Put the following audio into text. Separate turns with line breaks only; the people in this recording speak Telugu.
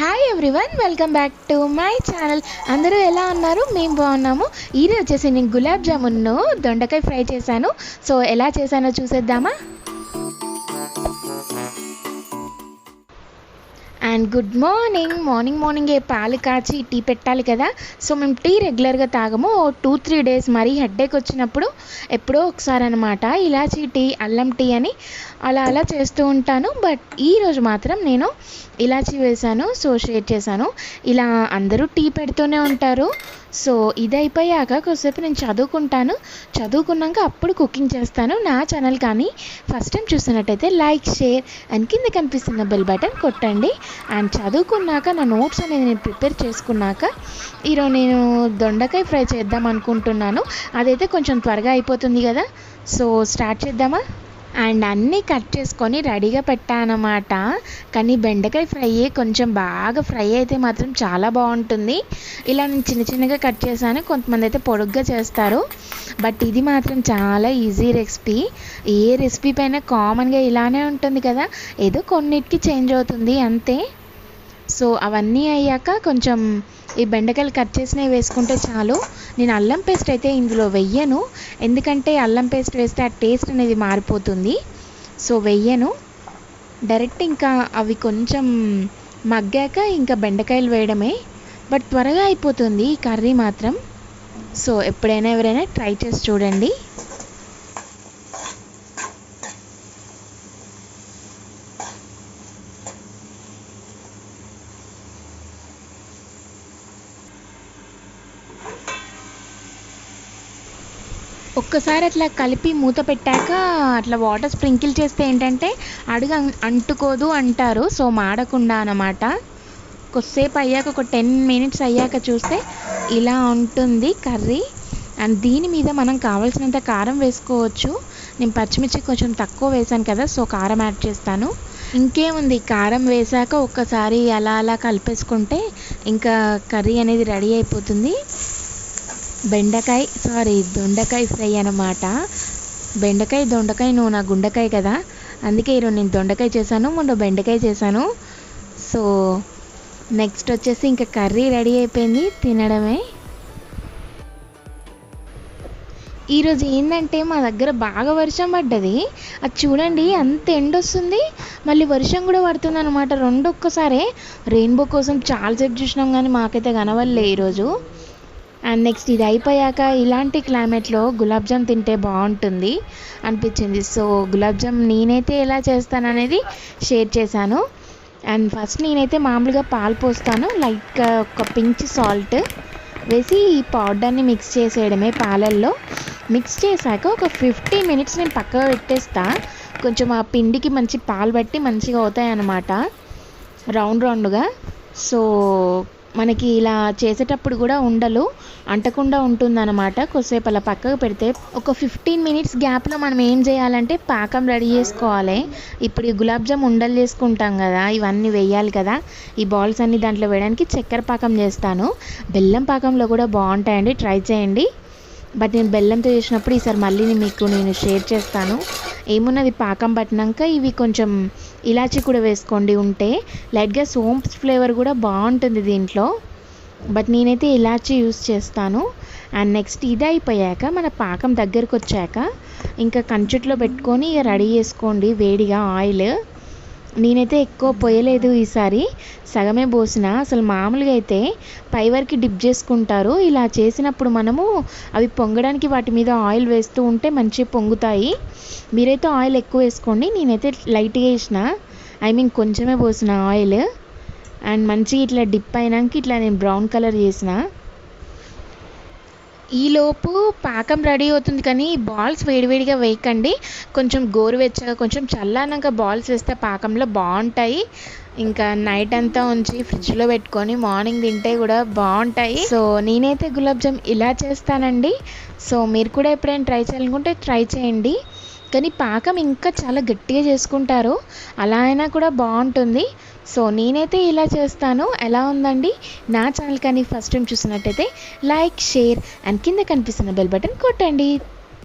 Hi everyone, welcome back to my channel. అందరూ ఎలా ఉన్నారు? మేము బాగున్నాము. ఈరోజు వచ్చేసి నేను గులాబ్ జామున్ను దొండకాయ ఫ్రై చేశాను. సో ఎలా చేశానో చూసేద్దామా? అండ్ గుడ్ మార్నింగే పాలు కాచి టీ పెట్టాలి కదా. సో మేము టీ రెగ్యులర్గా తాగము. 2-3 డేస్ మరీ హెడ్ఏక్ వచ్చినప్పుడు ఎప్పుడో ఒకసారి అనమాట ఇలాచీ టీ, అల్లం టీ అని అలా చేస్తూ ఉంటాను. బట్ ఈరోజు మాత్రం నేను ఇలాచీ వేశాను. సో షేర్ చేశాను. ఇలా అందరూ టీ పెడుతూనే ఉంటారు. సో ఇది అయిపోయాక కొద్దిసేపు నేను చదువుకున్నాక అప్పుడు కుకింగ్ చేస్తాను. నా ఛానల్ కానీ ఫస్ట్ టైం చూస్తున్నట్టయితే లైక్, షేర్ అండ్ కింద కనిపిస్తున్న బెల్ బటన్ కొట్టండి. అండ్ చదువుకున్నాక నా నోట్స్ అనేది నేను ప్రిపేర్ చేసుకున్నాక ఈరోజు నేను దొండకాయ ఫ్రై చేద్దాం అనుకుంటున్నాను. అదైతే కొంచెం త్వరగా అయిపోతుంది కదా. సో స్టార్ట్ చేద్దామా? అండ్ అన్నీ కట్ చేసుకొని రెడీగా పెట్టానమాట. కానీ బెండకాయ ఫ్రై కొంచెం బాగా ఫ్రై అయితే మాత్రం చాలా బాగుంటుంది. ఇలా నేను చిన్నగా కట్ చేశాను. కొంతమంది అయితే పొడుగ్గా చేస్తారు. బట్ ఇది మాత్రం చాలా ఈజీ రెసిపీ. ఏ రెసిపీ పైన కామన్గా ఇలానే ఉంటుంది కదా, ఏదో కొన్నిటికి చేంజ్ అవుతుంది అంతే. సో అవన్నీ అయ్యాక కొంచెం ఈ బెండకాయలు కట్ చేసినవి వేసుకుంటే చాలు. నేను అల్లం పేస్ట్ అయితే ఇందులో వెయ్యను, ఎందుకంటే అల్లం పేస్ట్ వేస్తే ఆ టేస్ట్ అనేది మారిపోతుంది. సో వెయ్యను. డైరెక్ట్ ఇంకా అవి కొంచెం మగ్గాక ఇంకా బెండకాయలు వేయడమే. బట్ త్వరగా అయిపోతుంది ఈ కర్రీ మాత్రం. సో ఎప్పుడైనా ఎవరైనా ట్రై చేసి చూడండి. ఒక్కసారి అట్లా కలిపి మూత పెట్టాక అట్లా వాటర్ స్ప్రింకిల్ చేస్తే ఏంటంటే అడుగు అంటుకోదు అంటారు. సో మాడకుండా అన్నమాట. కొద్దిసేపు అయ్యాక ఒక 10 మినిట్స్ అయ్యాక చూస్తే ఇలా ఉంటుంది కర్రీ. అండ్ దీని మీద మనం కావాల్సినంత కారం వేసుకోవచ్చు. నేను పచ్చిమిర్చి కొంచెం తక్కువ వేసాను కదా, సో కారం యాడ్ చేస్తాను. ఇంకేముంది, కారం వేసాక ఒక్కసారి అలా కలిపేసుకుంటే ఇంకా కర్రీ అనేది రెడీ అయిపోతుంది. దొండకాయ ఫ్రై అన్నమాట. దొండకాయ నువ్వు నా గుండకాయ కదా, అందుకే ఈరోజు నేను దొండకాయ చేశాను, మొన్న బెండకాయ చేశాను. సో నెక్స్ట్ వచ్చేసి ఇంకా కర్రీ రెడీ అయిపోయింది, తినడమే. ఈరోజు ఏంటంటే మా దగ్గర బాగా వర్షం పడ్డది. అది చూడండి, అంత ఎండ వస్తుంది, మళ్ళీ వర్షం కూడా పడుతుంది అనమాట. రెండు ఒక్కసారే. రెయిన్బో కోసం చాలాసేపు చూసినాం కానీ మాకైతే కనవల్లే ఈరోజు. అండ్ నెక్స్ట్ ఇది అయిపోయాక ఇలాంటి క్లైమేట్లో గులాబ్ జామ్ తింటే బాగుంటుంది అనిపించింది. సో గులాబ్ జామ్ నేనైతే ఎలా చేస్తాననేది షేర్ చేశాను. అండ్ ఫస్ట్ నేనైతే మామూలుగా పాలు పోస్తాను, లైట్గా ఒక పించ్ సాల్ట్ వేసి ఈ పౌడర్ని మిక్స్ చేసేయడమే పాలల్లో. మిక్స్ చేశాక ఒక 15 మినిట్స్ నేను పక్కగా పెట్టేస్తా. కొంచెం ఆ పిండికి మంచి పాలు బట్టి మంచిగా అవుతాయి అన్నమాట, రౌండ్గా. సో మనకి ఇలా చేసేటప్పుడు కూడా ఉండలు అంటకుండా ఉంటుందన్నమాట. కొద్దిసేపు అలా పక్కకు పెడితే ఒక 15 మినిట్స్ గ్యాప్లో మనం ఏం చేయాలంటే పాకం రెడీ చేసుకోవాలి. ఇప్పుడు ఈ గులాబ్ జామ్ ఉండలు చేసుకుంటాం కదా, ఇవన్నీ వేయాలి కదా. ఈ బాల్స్ అన్నీ దాంట్లో వేయడానికి చక్కెర పాకం చేస్తాను. బెల్లం పాకంలో కూడా బాగుంటాయండి, ట్రై చేయండి. బట్ నేను బెల్లంతో చేసినప్పుడు ఈసారి మళ్ళీ మీకు నేను షేర్ చేస్తాను. ఏమున్నది, పాకం పట్టినాక ఇవి కొంచెం ఇలాచీ కూడా వేసుకోండి ఉంటే, లైట్గా సోంప్స్ ఫ్లేవర్ కూడా బాగుంటుంది దీంట్లో. బట్ నేనైతే ఇలాచీ యూస్ చేస్తాను. అండ్ నెక్స్ట్ ఇది అయిపోయాక మన పాకం దగ్గరకు వచ్చాక ఇంకా కంచుట్లో పెట్టుకొని ఇక రెడీ చేసుకోండి వేడిగా ఆయిల్. నేనైతే ఎక్కువ పోయలేదు ఈసారి, సగమే పోసిన. అసలు మామూలుగా అయితే పై వరకు డిప్ చేసుకుంటారు. ఇలా చేసినప్పుడు మనము అవి పొంగడానికి వాటి మీద ఆయిల్ వేస్తూ ఉంటే మంచిగా పొంగుతాయి. మీరైతే ఆయిల్ ఎక్కువ వేసుకోండి, నేనైతే లైట్గా వేసిన, కొంచెమే పోసిన ఆయిల్. అండ్ మంచిగా ఇట్లా డిప్ అయినాక ఇట్లా నేను బ్రౌన్ కలర్ చేసిన. ఈలోపు పాకం రెడీ అవుతుంది, కానీ బాల్స్ వేడివేడిగా వేయకండి. కొంచెం గోరువెచ్చగా కొంచెం చల్లారినాక బాల్స్ వేస్తే పాకంలో బాగుంటాయి. ఇంకా నైట్ అంతా ఉంచి ఫ్రిడ్జ్లో పెట్టుకొని మార్నింగ్ తింటే కూడా బాగుంటాయి. సో నేనైతే గులాబ్ జామ్ ఇలా చేస్తానండి. సో మీరు కూడా ఎప్పుడైనా ట్రై చేయాలనుకుంటే ట్రై చేయండి. కానీ పాకం ఇంకా చాలా గట్టిగా చేసుకుంటారు, అలా అయినా కూడా బాగుంటుంది. సో నేనైతే ఇలా చేస్తాను. ఎలా ఉందండి? నా ఛానల్ కానీ ఫస్ట్ టైం చూసినట్టయితే లైక్, షేర్ అండ్ కింద కనిపిస్తున్న బెల్ బటన్ కొట్టండి.